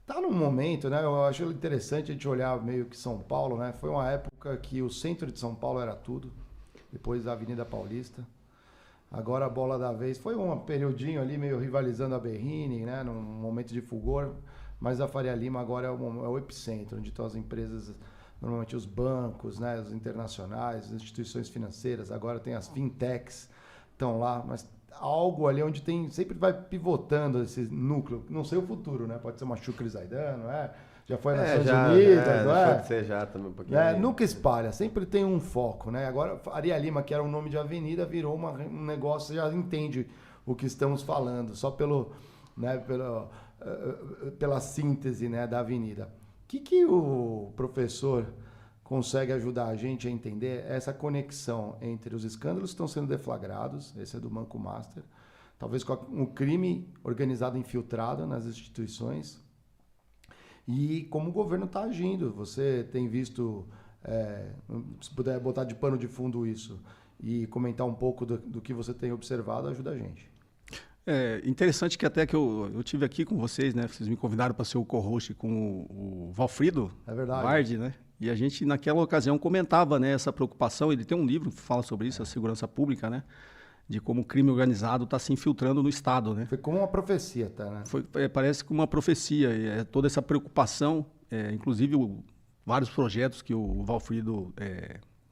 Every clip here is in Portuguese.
Tá num momento, né? Eu acho interessante a gente olhar meio que São Paulo, né? Foi uma época que o centro de São Paulo era tudo, depois a Avenida Paulista. Agora a bola da vez foi um periodinho ali meio rivalizando a Berrini, né? Num momento de fulgor, mas a Faria Lima agora é o epicentro, onde estão as empresas, normalmente os bancos, né? Os internacionais, as instituições financeiras, agora tem as fintechs, estão lá, mas algo ali onde tem sempre vai pivotando esse núcleo. Não sei o futuro, né? Pode ser uma Shukri Zaidan, não é? Já foi nas Nações Unidas, não deixou de é? ser já também um pouquinho. Né? Nunca espalha, sempre tem um foco, né? Agora, Faria Lima, que era um nome de avenida, virou um negócio, você já entende o que estamos falando, só né, pela síntese, né, da avenida. O que o professor consegue ajudar a gente a entender essa conexão entre os escândalos que estão sendo deflagrados, esse é do Banco Master, talvez com o crime organizado infiltrado nas instituições, e como o governo está agindo. Você tem visto, se puder botar de pano de fundo isso e comentar um pouco do que você tem observado, ajuda a gente. É interessante que até que eu tive aqui com vocês, né? Vocês me convidaram para ser o co-host com o Valfrido É verdade. Vardi, né? E a gente, naquela ocasião, comentava, né, essa preocupação. Ele tem um livro que fala sobre isso, a segurança pública, né? De como o crime organizado está se infiltrando no Estado, né? Foi como uma profecia, tá, né? Parece como uma profecia. Toda essa preocupação, inclusive vários projetos que o Valfrido,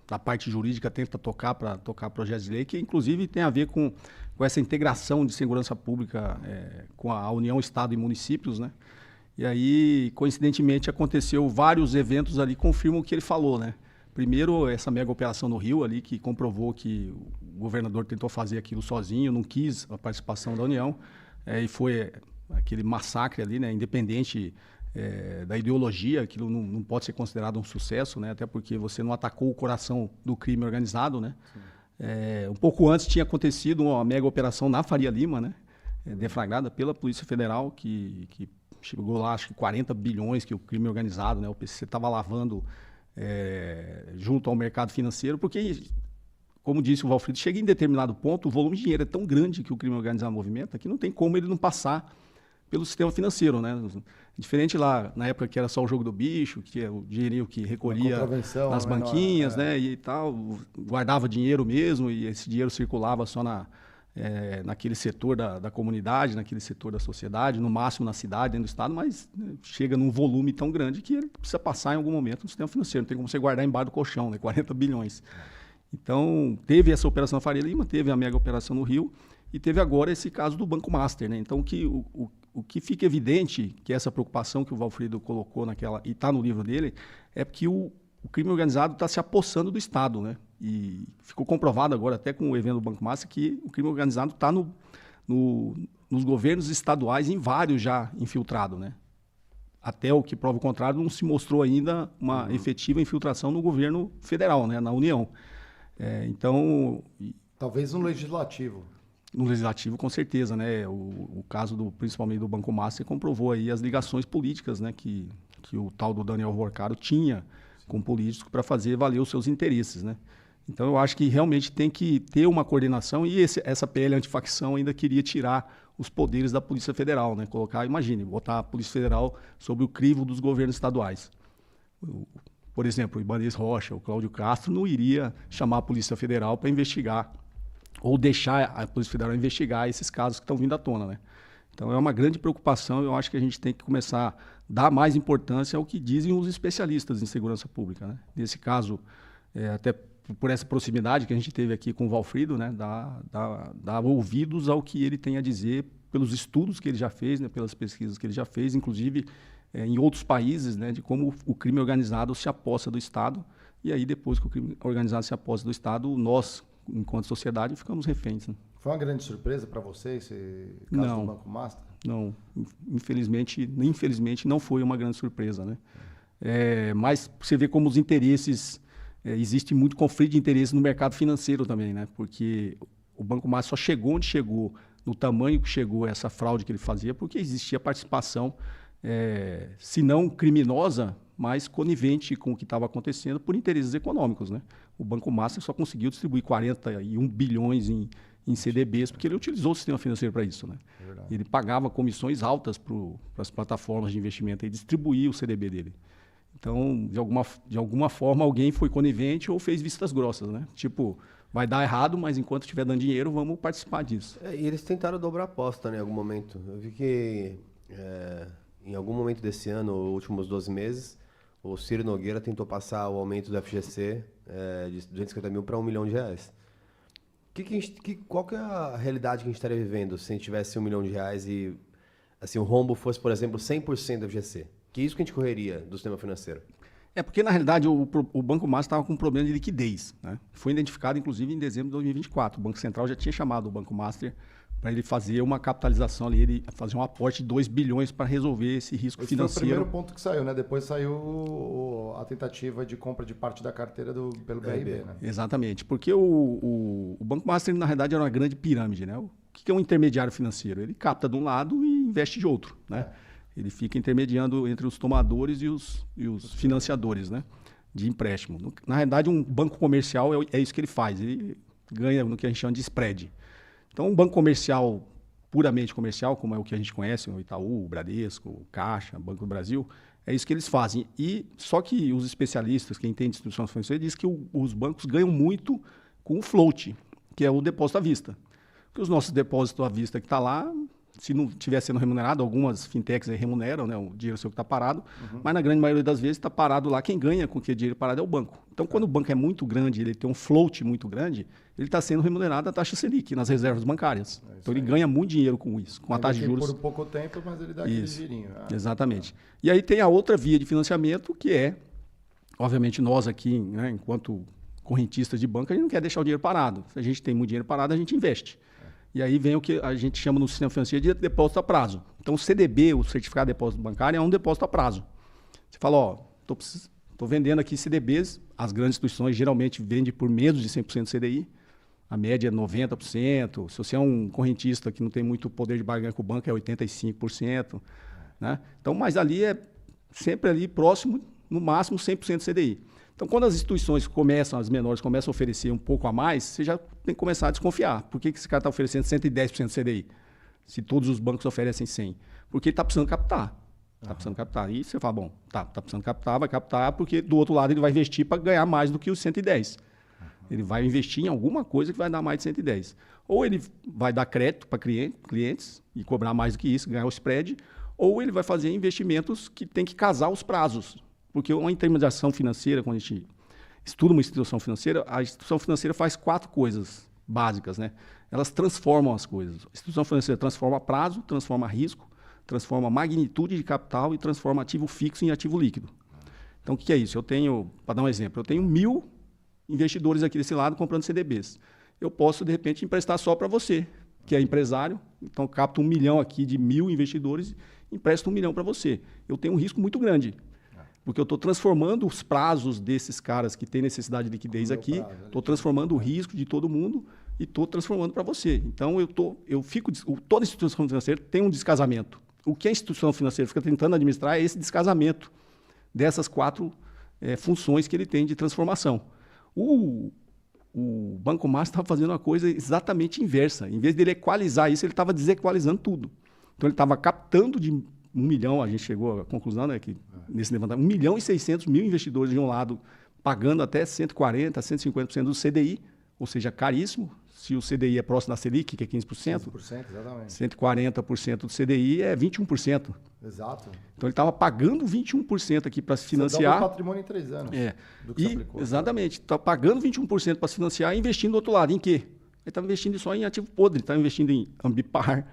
da parte jurídica, tenta tocar para tocar projetos de lei, que inclusive tem a ver com essa integração de segurança pública com a União, Estado e municípios, né? E aí, coincidentemente, aconteceu vários eventos ali que confirmam o que ele falou, né? Primeiro, essa mega operação no Rio ali, que comprovou que o governador tentou fazer aquilo sozinho, não quis a participação da União, e foi aquele massacre ali, né? Independente da ideologia, aquilo não pode ser considerado um sucesso, né? Até porque você não atacou o coração do crime organizado, né? Um pouco antes tinha acontecido uma mega operação na Faria Lima, né? Deflagrada pela Polícia Federal, que chegou lá, acho que 40 bilhões que o crime organizado, né? O PCC estava lavando junto ao mercado financeiro, porque, como disse o Valfrido, chega em determinado ponto, o volume de dinheiro é tão grande que o crime organizado movimenta que não tem como ele não passar pelo sistema financeiro, né? Diferente lá, na época que era só o jogo do bicho, que é o dinheirinho que recolhia nas banquinhas, né? E tal, guardava dinheiro mesmo, e esse dinheiro circulava só naquele setor da comunidade, naquele setor da sociedade, no máximo na cidade, dentro do estado, mas chega num volume tão grande que ele precisa passar em algum momento no sistema financeiro. Não tem como você guardar embaixo do colchão, né? 40 bilhões. Então, teve essa operação na Faria Lima, teve a mega operação no Rio, e teve agora esse caso do Banco Master, né? Então, o que fica evidente, que essa preocupação que o Valfrido colocou naquela, e está no livro dele, é que o crime organizado está se apossando do Estado, né? E ficou comprovado agora, até com o evento do Banco Master, que o crime organizado está nos governos estaduais, em vários já infiltrado, né? Até o que prova o contrário, não se mostrou ainda uma efetiva infiltração no governo federal, né? Na União. Então... Talvez no legislativo. No legislativo, com certeza, né? O caso principalmente do Banco Master comprovou aí as ligações políticas, né? Que o tal do Daniel Vorcaro tinha com políticos para fazer valer os seus interesses, né? Então, eu acho que realmente tem que ter uma coordenação, e essa PL antifacção ainda queria tirar os poderes da Polícia Federal, né? Colocar, imagine, botar a Polícia Federal sob o crivo dos governos estaduais. Por exemplo, o Ibanez Rocha, o Cláudio Castro não iria chamar a Polícia Federal para investigar ou deixar a Polícia Federal investigar esses casos que estão vindo à tona, né? Então, é uma grande preocupação. Eu acho que a gente tem que começar a dar mais importância ao que dizem os especialistas em segurança pública, né? Nesse caso, até por essa proximidade que a gente teve aqui com o Valfrido, né? Dar ouvidos ao que ele tem a dizer pelos estudos que ele já fez, né? Pelas pesquisas que ele já fez, inclusive em outros países, né? De como o crime organizado se apossa do Estado, e aí depois que o crime organizado se apossa do Estado, nós, enquanto sociedade, ficamos reféns, né? Foi uma grande surpresa para você esse caso do Banco Master? Não, infelizmente não foi uma grande surpresa, né? Mas você vê como os interesses, existe muito conflito de interesse no mercado financeiro também, né? Porque o Banco Master só chegou onde chegou, no tamanho que chegou essa fraude que ele fazia, porque existia participação, se não criminosa, mas conivente com o que estava acontecendo por interesses econômicos, né? O Banco Master só conseguiu distribuir 41 bilhões em em CDBs, porque ele utilizou o sistema financeiro para isso, né? Ele pagava comissões altas para as plataformas de investimento e distribuía o CDB dele. Então, de alguma forma, alguém foi conivente ou fez vistas grossas, né? Tipo, vai dar errado, mas enquanto estiver dando dinheiro, vamos participar disso. E eles tentaram dobrar a aposta, né, em algum momento. Eu vi que em algum momento desse ano, últimos 12 meses, o Ciro Nogueira tentou passar o aumento do FGC de 250 mil para R$1 milhão. Qual que é a realidade que a gente estaria vivendo se a gente tivesse R$1 milhão e assim, o rombo fosse, por exemplo, 100% do FGC? Que isso que a gente correria do sistema financeiro? Porque, na realidade, o Banco Master estava com um problema de liquidez, né? Foi identificado, inclusive, em dezembro de 2024. O Banco Central já tinha chamado o Banco Master para ele fazer uma capitalização ali, ele fazer um aporte de 2 bilhões para resolver esse risco financeiro. Esse foi o primeiro ponto que saiu, né? Depois saiu a tentativa de compra de parte da carteira pelo BRB, né? Exatamente, porque o Banco Master, na realidade, era uma grande pirâmide, né? O que é um intermediário financeiro? Ele capta de um lado e investe de outro, né? Ele fica intermediando entre os tomadores e os financiadores, né, de empréstimo. Na realidade, um banco comercial é isso que ele faz. Ele ganha no que a gente chama de spread. Então, um banco comercial, puramente comercial, como é o que a gente conhece, o Itaú, o Bradesco, o Caixa, o Banco do Brasil, é isso que eles fazem. Só que os especialistas, quem tem instituição financeira, dizem que os bancos ganham muito com o float, que é o depósito à vista. Porque os nossos depósitos à vista que está lá, se não estiver sendo remunerado, algumas fintechs aí remuneram, né, o dinheiro seu que está parado, mas na grande maioria das vezes está parado lá. Quem ganha com que dinheiro parado é o banco. Então, quando o banco é muito grande, ele tem um float muito grande, ele está sendo remunerado a taxa Selic nas reservas bancárias. Então, ele ganha muito dinheiro com isso, com a taxa de juros. Por pouco tempo, mas ele dá aquele girinho. Exatamente. E aí tem a outra via de financiamento, que é, obviamente, nós aqui, né, enquanto correntistas de banco, a gente não quer deixar o dinheiro parado. Se a gente tem muito dinheiro parado, a gente investe. E aí vem o que a gente chama no sistema financeiro de depósito a prazo. Então, o CDB, o Certificado de Depósito Bancário, é um depósito a prazo. Você fala, estou vendendo aqui CDBs, as grandes instituições geralmente vendem por menos de 100% CDI, a média é 90%, se você é um correntista que não tem muito poder de barganha com o banco, é 85%. Né? Então, mas ali é sempre ali próximo, no máximo 100% CDI. Então, quando as instituições as menores começam a oferecer um pouco a mais, você já tem que começar a desconfiar. Por que esse cara está oferecendo 110% CDI? Se todos os bancos oferecem 100%. Porque ele está precisando captar. Está precisando captar. E você fala, bom, tá precisando captar, vai captar, porque do outro lado ele vai investir para ganhar mais do que os 110%. Ele vai investir em alguma coisa que vai dar mais de 110%. Ou ele vai dar crédito para clientes e cobrar mais do que isso, ganhar o spread, ou ele vai fazer investimentos que tem que casar os prazos. Porque uma intermediação financeira, quando a gente estuda uma instituição financeira, a instituição financeira faz 4 coisas básicas, né? Elas transformam as coisas. A instituição financeira transforma prazo, transforma risco, transforma magnitude de capital e transforma ativo fixo em ativo líquido. Então, o que é isso? Eu tenho, para dar um exemplo, eu tenho 1.000 investidores aqui desse lado comprando CDBs. Eu posso, de repente, emprestar só para você, que é empresário. Então, eu capto 1 milhão aqui de 1.000 investidores e empresto 1 milhão para você. Eu tenho um risco muito grande. Porque eu estou transformando os prazos desses caras que têm necessidade de liquidez aqui, estou transformando o risco de todo mundo e estou transformando para você. Então, toda instituição financeira tem um descasamento. O que a instituição financeira fica tentando administrar é esse descasamento dessas 4 funções que ele tem de transformação. O Banco Master estava fazendo uma coisa exatamente inversa. Em vez de ele equalizar isso, ele estava desequalizando tudo. Então, ele estava captando de 1 milhão, a gente chegou à conclusão, né, que nesse levantamento, 1.600.000 investidores de um lado pagando até 140%, 150% do CDI, ou seja, caríssimo. Se o CDI é próximo da Selic, que é 15%, 15%, exatamente. 140% do CDI é 21%. Exato. Então ele estava pagando 21% aqui para se financiar. Você dá o patrimônio em 3 anos. Do que você aplicou. Exatamente. Está pagando 21% para se financiar e investindo do outro lado. Em quê? Ele estava investindo só em ativo podre, ele estava investindo em Ambipar,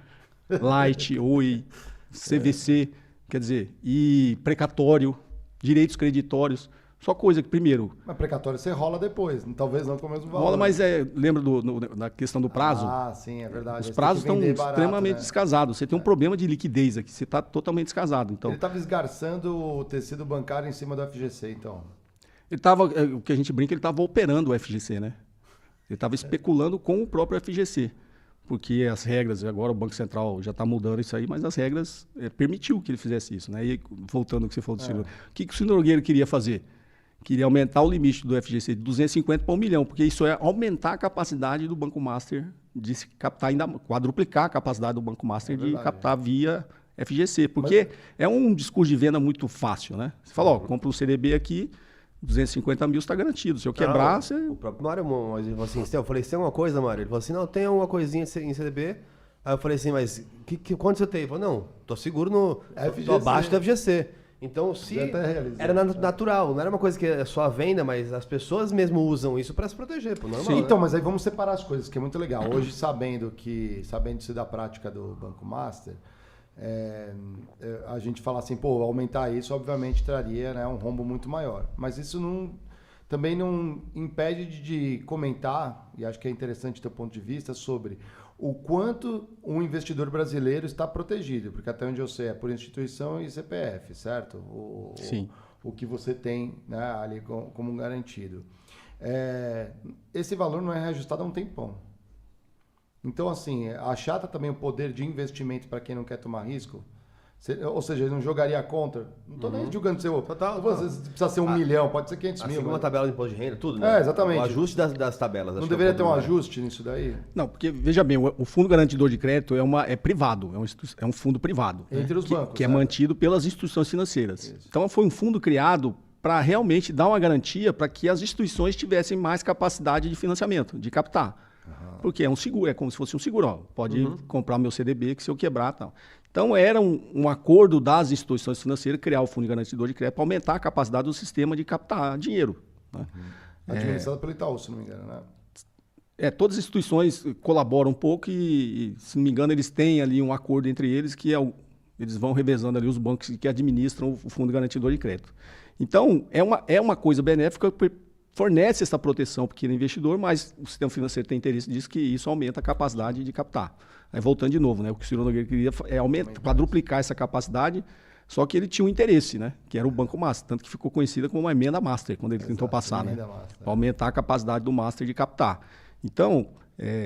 Light, Oi, CVC, quer dizer, e precatório, direitos creditórios, só coisa que, primeiro... Mas precatório você rola depois, talvez não com o mesmo valor. Rola, mas lembra da questão do prazo? Ah, sim, é verdade. Os prazos estão extremamente né? descasados. Você tem um problema de liquidez aqui, você está totalmente descasado. Então, ele estava esgarçando o tecido bancário em cima do FGC, então. Ele estava, o que a gente brinca, ele estava operando o FGC, né? Ele estava especulando com o próprio FGC. Porque as regras, agora o Banco Central já está mudando isso aí, mas as regras permitiu que ele fizesse isso, né? E voltando ao que você falou do Ciro, o que o Ciro Nogueira queria fazer? queria aumentar o limite do FGC de 250 para 1 milhão, porque isso é aumentar a capacidade do Banco Master de se captar, ainda quadruplicar a capacidade do Banco Master de captar via FGC, porque é um discurso de venda muito fácil, né? Você fala, ó, compra um CDB aqui, 250 mil está garantido. Se eu quebrar, você... O próprio Mário ele falou assim, eu falei, você tem alguma coisa, Mário? Ele falou assim, não, tem alguma coisinha em CDB. Aí eu falei assim, mas quanto você tem? Ele falou, não, tô seguro tô abaixo do FGC. Então, se era natural, não era uma coisa que é só a venda, mas as pessoas mesmo usam isso para se proteger, pô, normal. Sim, então, mas aí vamos separar as coisas, que é muito legal. Hoje, sabendo-se da prática do Banco Master, a gente fala assim, pô, aumentar isso obviamente traria, né, um rombo muito maior. Mas isso também não impede de comentar, e acho que é interessante ter um ponto de vista sobre o quanto um investidor brasileiro está protegido, porque até onde eu sei é por instituição e CPF, certo? Sim. O que você tem, né, ali como garantido. Esse valor não é reajustado há um tempão. Então, assim, achata também o poder de investimento para quem não quer tomar risco. Ou seja, ele não jogaria contra. Não estou nem julgando seu. Precisa ser 1 milhão, pode ser 500 mil. Uma tabela de imposto de renda, tudo, né? Exatamente. O ajuste das tabelas. Não deveria ter um ajuste nisso daí? Não, porque, veja bem, o Fundo Garantidor de Crédito é privado, é um fundo privado. Entre os bancos. Que é mantido pelas instituições financeiras. Isso. Então, foi um fundo criado para realmente dar uma garantia para que as instituições tivessem mais capacidade de financiamento, de captar. Porque é um seguro, é como se fosse um seguro. Ó, pode comprar o meu CDB que se eu quebrar e tal. Então, era um acordo das instituições financeiras criar o Fundo Garantidor de Crédito para aumentar a capacidade do sistema de captar dinheiro. Né? Administrado pelo Itaú, se não me engano, né? Todas as instituições colaboram um pouco e, se não me engano, eles têm ali um acordo entre eles que eles vão revezando ali os bancos que administram o Fundo Garantidor de Crédito. Então, é uma coisa benéfica, fornece essa proteção para o pequeno investidor, mas o sistema financeiro tem interesse disso, que isso aumenta a capacidade de captar. Aí, voltando de novo, né, o que o Ciro Nogueira queria é quadruplicar essa capacidade, só que ele tinha um interesse, né, que era o Banco Master, tanto que ficou conhecida como uma emenda Master, quando ele tentou passar, né, para aumentar a capacidade do Master de captar. Então,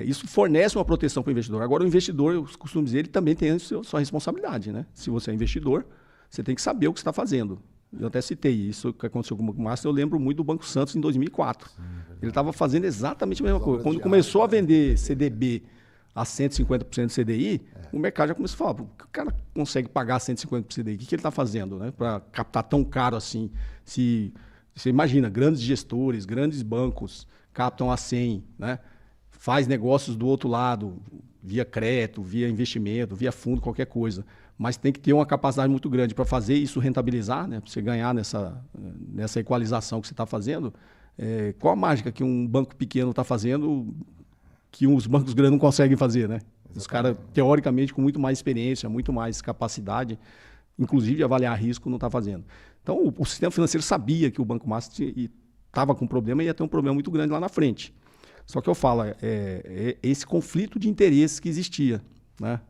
isso fornece uma proteção para o investidor. Agora, o investidor, eu costumo dizer, ele também tem a sua responsabilidade. Né? Se você é investidor, você tem que saber o que você está fazendo. Eu até citei isso que aconteceu com o Banco Master, eu lembro muito do Banco Santos em 2004. Ele estava fazendo exatamente a mesma coisa. Quando começou a vender CDB a 150% do CDI, o mercado já começou a falar, o cara consegue pagar 150% do CDI, o que ele está fazendo, né, para captar tão caro assim? Se você imagina, grandes gestores, grandes bancos captam a 100, né, faz negócios do outro lado, via crédito, via investimento, via fundo, qualquer coisa. Mas tem que ter uma capacidade muito grande para fazer isso rentabilizar, né? Para você ganhar nessa equalização que você está fazendo. Qual a mágica que um banco pequeno está fazendo que os bancos grandes não conseguem fazer, né? Os caras, teoricamente, com muito mais experiência, muito mais capacidade, inclusive de avaliar risco, não está fazendo. Então, o sistema financeiro sabia que o Banco Master estava com problema e ia ter um problema muito grande lá na frente. Só que eu falo, esse conflito de interesses que existia, né?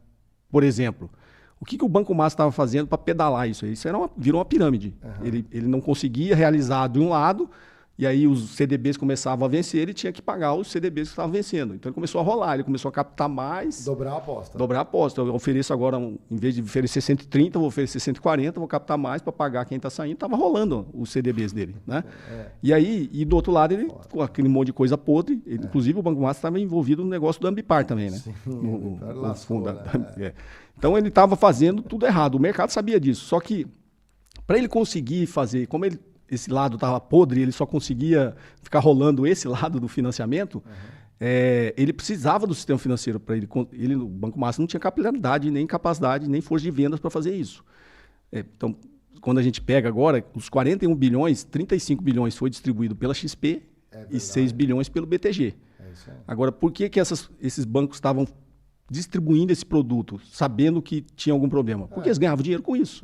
Por exemplo, o que o Banco Master estava fazendo para pedalar isso? Isso virou uma pirâmide. Ele não conseguia realizar de um lado, e aí os CDBs começavam a vencer, ele tinha que pagar os CDBs que estavam vencendo. Então ele começou a rolar, ele começou a captar mais. Dobrar a aposta. Dobrar a aposta. Eu ofereço agora, em vez de oferecer 130, eu vou oferecer 140, vou captar mais para pagar quem está saindo. Estava rolando os CDBs dele. Né? E aí, do outro lado, ele com aquele monte de coisa podre, inclusive o Banco Master estava envolvido no negócio do Ambipar também. Né? Sim, no fundo, né? Então ele estava fazendo tudo errado. O mercado sabia disso. Só que, para ele conseguir fazer, como esse lado estava podre, ele só conseguia ficar rolando esse lado do financiamento, ele precisava do sistema financeiro para ele. O Banco Master não tinha capilaridade, nem capacidade, nem força de vendas para fazer isso. Então, quando a gente pega agora, os 41 bilhões, 35 bilhões foi distribuído pela XP e 6 bilhões pelo BTG. Agora, por que esses bancos estavam distribuindo esse produto, sabendo que tinha algum problema? Porque eles ganhavam dinheiro com isso.